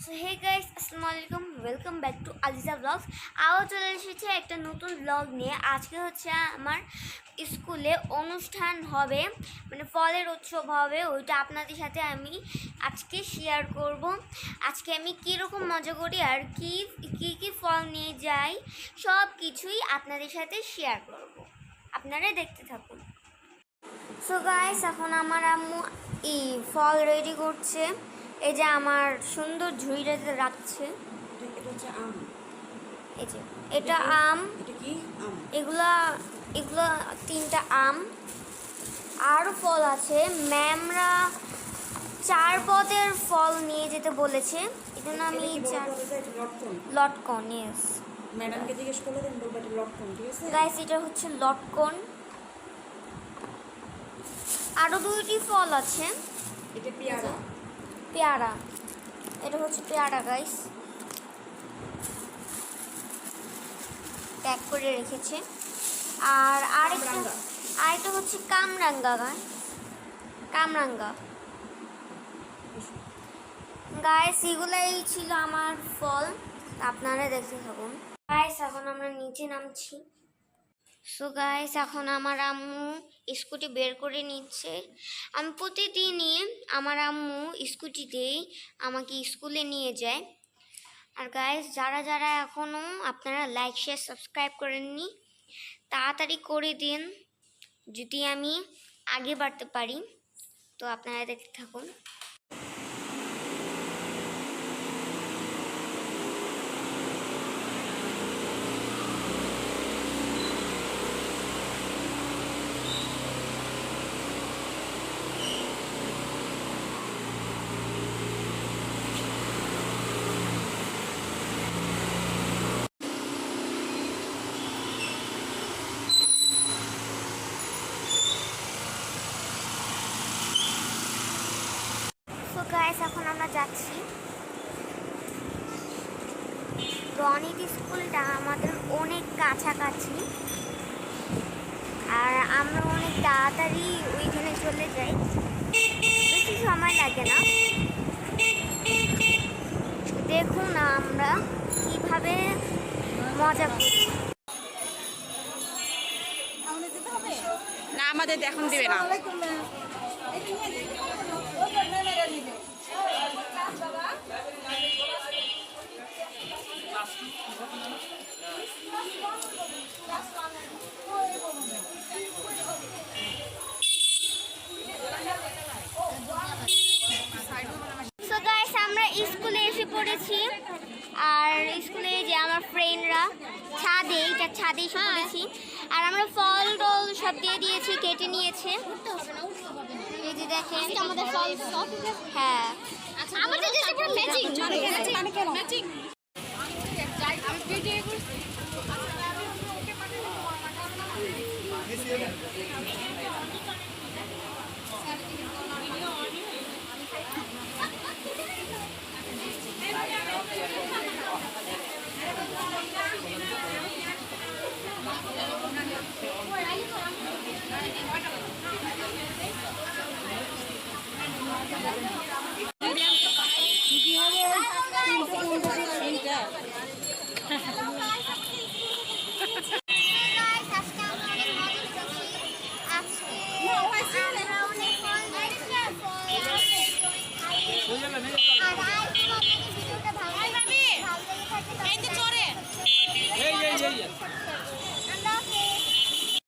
So hey guys, আসসালামু আলাইকুম, welcome back to Aliza blogs. আবার চলে এসেছে একটা নতুন ব্লগ নিয়ে। আজকে হচ্ছে আমার স্কুলে অনুষ্ঠান হবে, মানে ফলের উৎসব হবে। ওইটা আপনাদের সাথে আমি আজকে শেয়ার করব। আজকে আমি কীরকম মজা করি আর কি কি ফল নিয়ে যাই, সব কিছুই আপনাদের সাথে শেয়ার করব। আপনারা দেখতে থাকুন। সো গাইস, এখন আমার আম্মু ফল রেডি করছে। এই যে আমার সুন্দর ঝুড়িটাতে রাখছে। এই যে এটা আম, এগুলা এগুলো তিনটা আম। আরও ফল আছে, ম্যামরা 4 পদের ফল নিয়ে যেতে বলেছে। এই জন্য আমি লটকন, ইয়েস ম্যাডামকে জিজ্ঞেস করলে দেন বলবো এটা লটকন, ঠিক আছে গাইস, এটা হচ্ছে লটকন। আরও 2টি ফল আছে। এটা পেয়ারা। পেয়ারা, এটা হচ্ছে পেয়ারা গাইস, প্যাক করে রেখেছে। আর আরেকটা হচ্ছে কামরাঙ্গা গাইস, এগুলাই ছিল আমার ফল। আপনারা দেখতে থাকুন গাইস। এখন আমরা নিচে নামছি। সো গাইস, এখন আমার আম্মু স্কুটি বের করে নিচ্ছে। আমি প্রতিদিনই আমার আম্মু স্কুটিতেই আমাকে স্কুলে নিয়ে যায়। আর গাইস, যারা যারা এখনও আপনারা লাইক শেয়ার সাবস্ক্রাইব করেননি, তাড়াতাড়ি করে দিন যদি আমি আগে বাড়তে পারি। তো আপনারা দেখতে থাকুন। তো গাইস, এখন আমরা যাচ্ছি। রনিত স্কুলটা আমাদের অনেক কাছাকাছি, আর আমরা অনেক তাড়াতাড়ি ওইখানে চলে যাই, বেশি সময় লাগে না। দেখুন আমরা কিভাবে মজা করি। না, আমাদের এখন দিবে না। সো গাইস, আমরা স্কুলে এসে পড়েছি। আর স্কুলে যে আমার ফ্রেন্ডরা ছাদে এসে পড়েছি। আর আমরা ফল টল সব দিয়ে দিয়েছি, কেটে নিয়েছে। এই যে দেখেন আমাদের ফল সব। হ্যাঁ, আমাদের দেশে পুরো ম্যাচিং ম্যাচিং।